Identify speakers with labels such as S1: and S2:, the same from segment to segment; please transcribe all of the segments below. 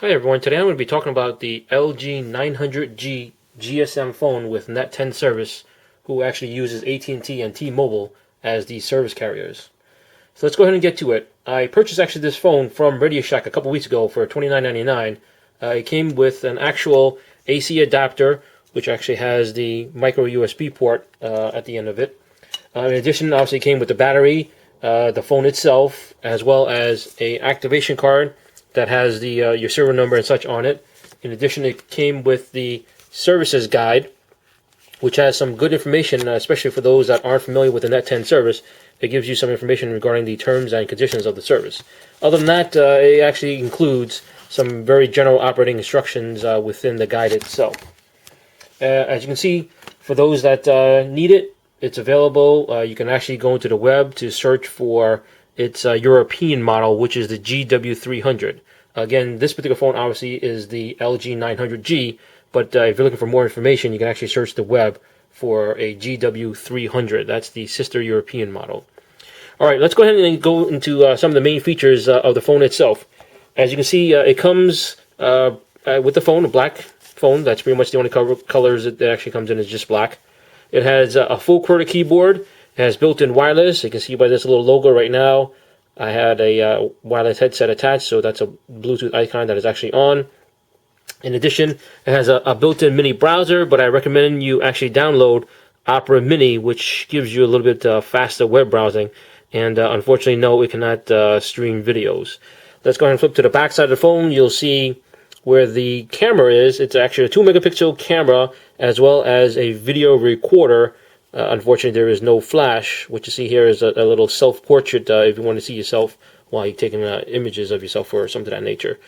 S1: Hi everyone, today I'm going to be talking about the LG900g GSM phone with Net10 service, who actually uses AT&T and T-Mobile as the service carriers. So let's go ahead and get to it. I purchased actually this phone from Radio Shack a couple weeks ago for $29.99. It came with an actual AC adapter, which actually has the micro USB port at the end of it. In addition, obviously it came with the battery, the phone itself, as well as a activation card that has the your serial number and such on it. In addition, it came with the services guide, which has some good information, especially for those that aren't familiar with the Net10 service. It gives you some information regarding the terms and conditions of the service. Other than that, it actually includes some very general operating instructions within the guide itself. As you can see, for those that need it, it's available. You can actually go into the web to search for its European model, which is the GW300. Again, this particular phone obviously is the LG900G, but if you're looking for more information, you can actually search the web for a GW300. That's the sister European model. All right, let's go ahead and go into some of the main features of the phone itself. As you can see, it comes with the phone, a black phone. That's pretty much the only colors it actually comes in is just black. It has a full Qwerty keyboard. It has built-in wireless. You can see by this little logo right now, I had a wireless headset attached, so that's a Bluetooth icon that is actually on. In addition, it has a built-in mini browser, but I recommend you actually download Opera Mini, which gives you a little bit faster web browsing. And unfortunately, no, it cannot stream videos. Let's go ahead and flip to the back side of the phone. You'll see where the camera is. It's actually a 2-megapixel camera as well as a video recorder. Unfortunately, there is no flash. What you see here is a little self-portrait if you want to see yourself while you're taking images of yourself or something of that nature.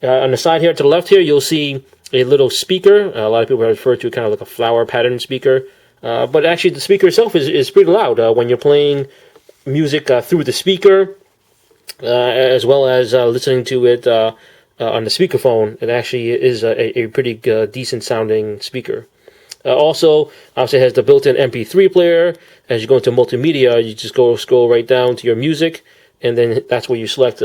S1: On the side here, to the left here, you'll see a little speaker. A lot of people refer to it kind of like a flower pattern speaker. But actually, the speaker itself is pretty loud when you're playing music through the speaker, as well as listening to it on the speakerphone. It actually is a pretty decent sounding speaker. Also, obviously it has the built-in MP3 player. As you go into multimedia, you just scroll right down to your music, and then that's where you select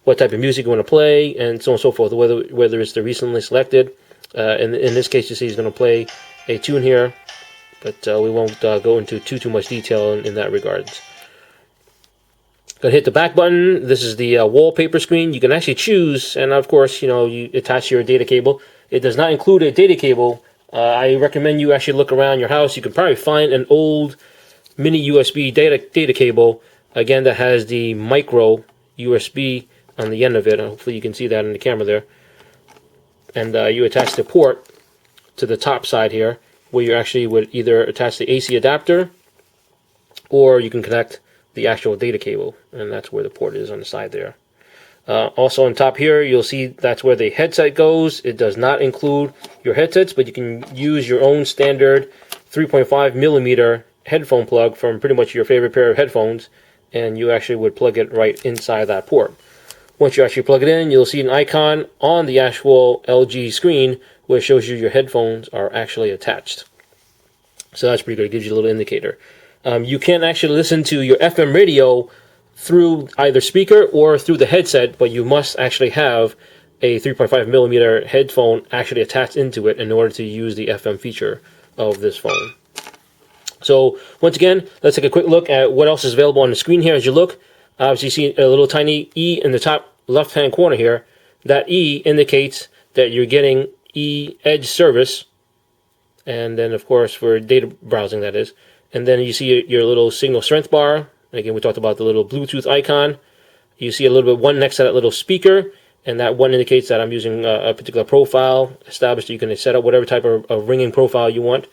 S1: what type of music you want to play, and so on and so forth, whether it's the recently selected. In this case, you see he's going to play a tune here, but we won't go into too much detail in that regards. Going to hit the back button. This is the wallpaper screen. You can actually choose, and of course, you attach your data cable. It does not include a data cable. I recommend you actually look around your house. You can probably find an old mini USB data cable, again, that has the micro USB on the end of it. Hopefully you can see that in the camera there. And you attach the port to the top side here, where you actually would either attach the AC adapter, or you can connect the actual data cable, and that's where the port is on the side there. Also on top here, you'll see that's where the headset goes. It does not include your headsets, but you can use your own standard 3.5 millimeter headphone plug from pretty much your favorite pair of headphones, and you actually would plug it right inside that port. Once you actually plug it in, you'll see an icon on the actual LG screen where it shows you your headphones are actually attached. So that's pretty good. It gives you a little indicator. You can actually listen to your FM radio through either speaker or through the headset, but you must actually have a 3.5 millimeter headphone actually attached into it in order to use the FM feature of this phone. So once again, let's take a quick look at what else is available on the screen here. As you look, obviously you see a little tiny E in the top left hand corner here. That E indicates that you're getting Edge service, and then of course for data browsing, that is. And then you see your little signal strength bar. Again, we talked about the little Bluetooth icon. You see a little bit one next to that little speaker, and that one indicates that I'm using a particular profile established. You can set up whatever type of ringing profile you want.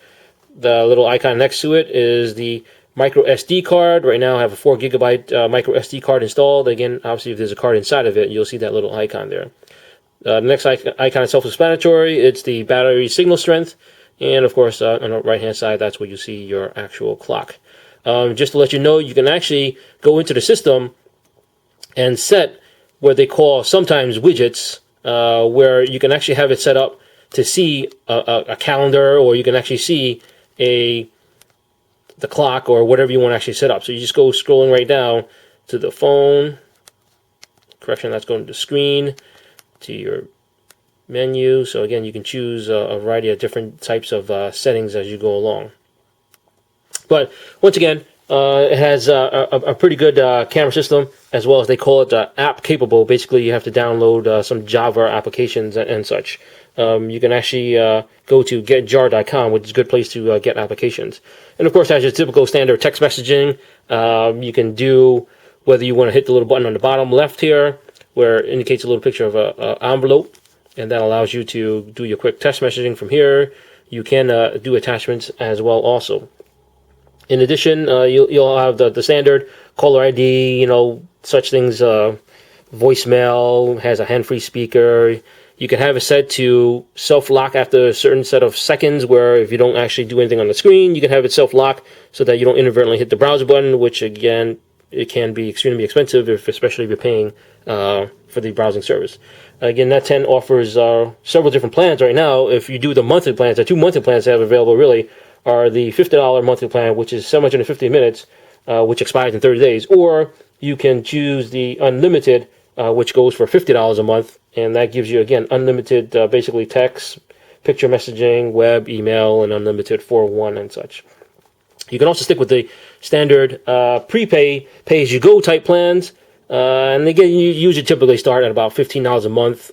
S1: The little icon next to it is the microSD card. Right now I have a 4 gigabyte microSD card installed. Again, obviously if there's a card inside of it, you'll see that little icon there. The next icon is self-explanatory. It's the battery signal strength. And of course, on the right-hand side, that's where you see your actual clock. Just to let you know, you can actually go into the system and set what they call sometimes widgets, where you can actually have it set up to see a calendar, or you can actually see the clock or whatever you want to actually set up. So you just go scrolling right down to the phone. Correction, that's going to the screen, to your menu. So again, you can choose a variety of different types of settings as you go along. But once again, it has a pretty good camera system, as well as they call it app capable. Basically, you have to download some Java applications and such. You can actually go to getjar.com, which is a good place to get applications. And of course, has your typical standard text messaging. You can do whether you want to hit the little button on the bottom left here, where it indicates a little picture of an envelope, and that allows you to do your quick text messaging from here. You can do attachments as well also. In addition, you'll have the standard caller ID, such things, voicemail, has a hand-free speaker. You can have it set to self-lock after a certain set of seconds, where if you don't actually do anything on the screen, you can have it self-lock so that you don't inadvertently hit the browser button, which again, it can be extremely expensive, especially if you're paying for the browsing service. Again, Net10 offers several different plans right now. If you do the monthly plans, the 2 monthly plans they have available really are the $50 monthly plan, which is 750 minutes, which expires in 30 days, or you can choose the unlimited, which goes for $50 a month, and that gives you, again, unlimited basically text, picture messaging, web, email, and unlimited 401 and such. You can also stick with the standard prepay, pay-as-you-go type plans, and again, you usually typically start at about $15 a month,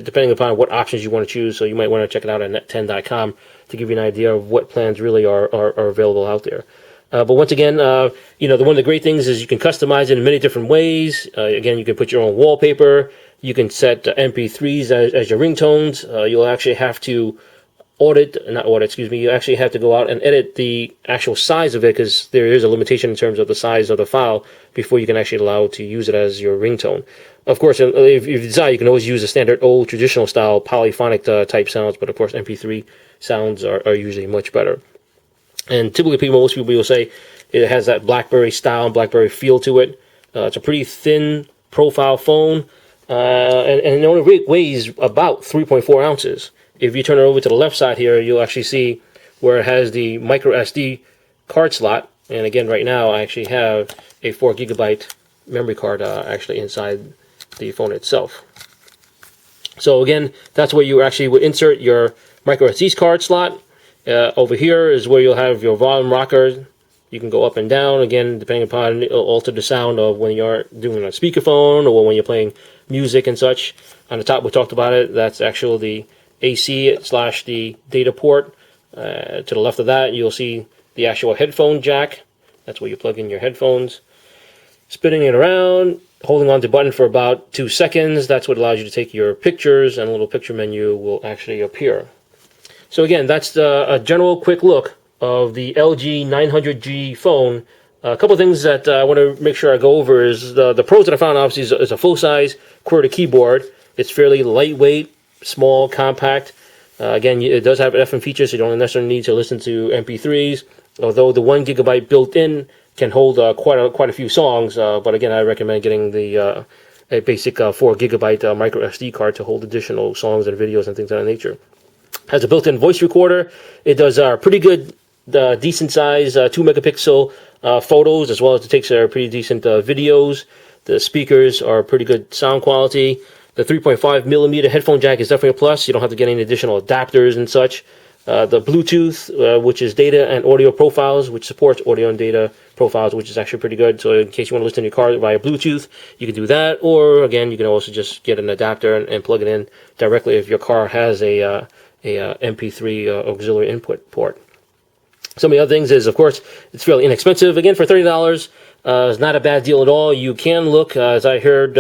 S1: depending upon what options you want to choose, so you might want to check it out at net10.com to give you an idea of what plans really are available out there. But once again, one of the great things is you can customize it in many different ways. Again, you can put your own wallpaper. You can set MP3s as your ringtones. You'll actually have to you actually have to go out and edit the actual size of it, because there is a limitation in terms of the size of the file before you can actually allow to use it as your ringtone. Of course, if you desire, you can always use the standard old traditional style polyphonic type sounds, but of course MP3 sounds are usually much better. And typically most people will say it has that BlackBerry style and BlackBerry feel to it. It's a pretty thin profile phone, and it only weighs about 3.4 ounces. If you turn it over to the left side here, you'll actually see where it has the microSD card slot. And again, right now, I actually have a 4 gigabyte memory card actually inside the phone itself. So again, that's where you actually would insert your microSD card slot. Over here is where you'll have your volume rocker. You can go up and down. Again, depending upon, it'll alter the sound of when you're doing a speakerphone or when you're playing music and such. On the top, we talked about it. That's actually the AC/the data port. To the left of that, you'll see the actual headphone jack. That's where you plug in your headphones. Spinning it around, holding on to the button for about 2 seconds. That's what allows you to take your pictures, and a little picture menu will actually appear. So again, that's a general quick look of the LG900G phone. A couple of things that I want to make sure I go over is the pros that I found. Obviously is a full-size Qwerty keyboard. It's fairly lightweight, small, compact. Again, it does have FM features, so you don't necessarily need to listen to MP3s. Although the 1 gigabyte built-in can hold quite a few songs. But again, I recommend getting the a basic 4 gigabyte microSD card to hold additional songs and videos and things of that nature. Has a built-in voice recorder. It does pretty good, decent size 2 megapixel photos, as well as it takes pretty decent videos. The speakers are pretty good sound quality. The 3.5 millimeter headphone jack is definitely a plus. You don't have to get any additional adapters and such. The Bluetooth, which is data and audio profiles, which supports audio and data profiles, which is actually pretty good. So in case you want to listen to your car via Bluetooth, you can do that. Or again, you can also just get an adapter and plug it in directly if your car has a MP3 auxiliary input port. Some of the other things is, of course, it's fairly inexpensive. Again, for $30, it's not a bad deal at all. You can look, as I heard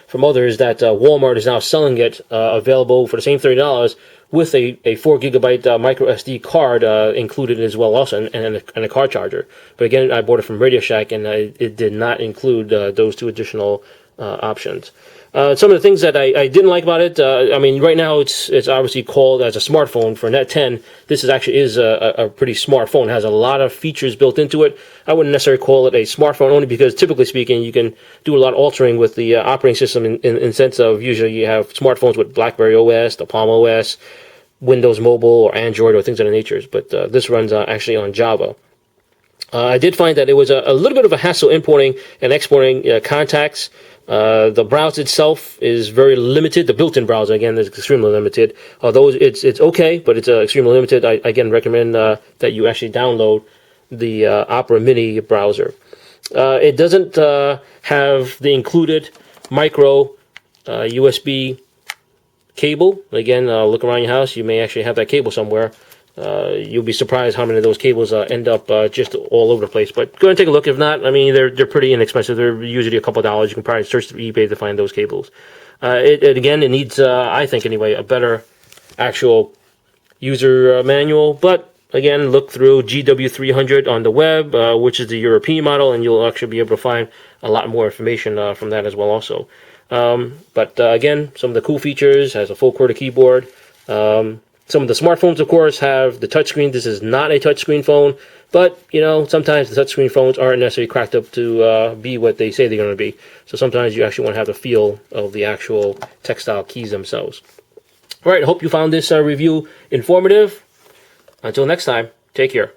S1: from others, that Walmart is now selling it available for the same $30 with a 4 gigabyte micro SD card included as well, also, and a car charger. But again, I bought it from Radio Shack, and it did not include those 2 additional options. Some of the things that I didn't like about it, I mean, right now it's obviously called as a smartphone for Net10. This is a pretty smart phone. It has a lot of features built into it. I wouldn't necessarily call it a smartphone, only because typically speaking, you can do a lot of altering with the operating system in sense of usually you have smartphones with BlackBerry OS, the Palm OS, Windows Mobile, or Android, or things of that nature. But this runs actually on Java. I did find that it was a little bit of a hassle importing and exporting contacts The browser itself is very limited. The built-in browser, again, is extremely limited. Although it's okay, but it's extremely limited. I again recommend that you actually download the Opera Mini browser. It doesn't have the included micro USB cable. Again, look around your house. You may actually have that cable somewhere. You'll be surprised how many of those cables end up just all over the place. But go ahead and take a look. If not, I mean, they're pretty inexpensive. They're usually a couple of dollars. You can probably search through eBay to find those cables. It needs, I think anyway, a better actual user manual. But again, look through GW300 on the web, which is the European model, and you'll actually be able to find a lot more information from that as well also. But again, some of the cool features, has a full Qwerty keyboard. Some of the smartphones, of course, have the touchscreen. This is not a touchscreen phone, but, you know, sometimes the touchscreen phones aren't necessarily cracked up to be what they say they're going to be. So sometimes you actually want to have the feel of the actual textile keys themselves. All right, I hope you found this review informative. Until next time, take care.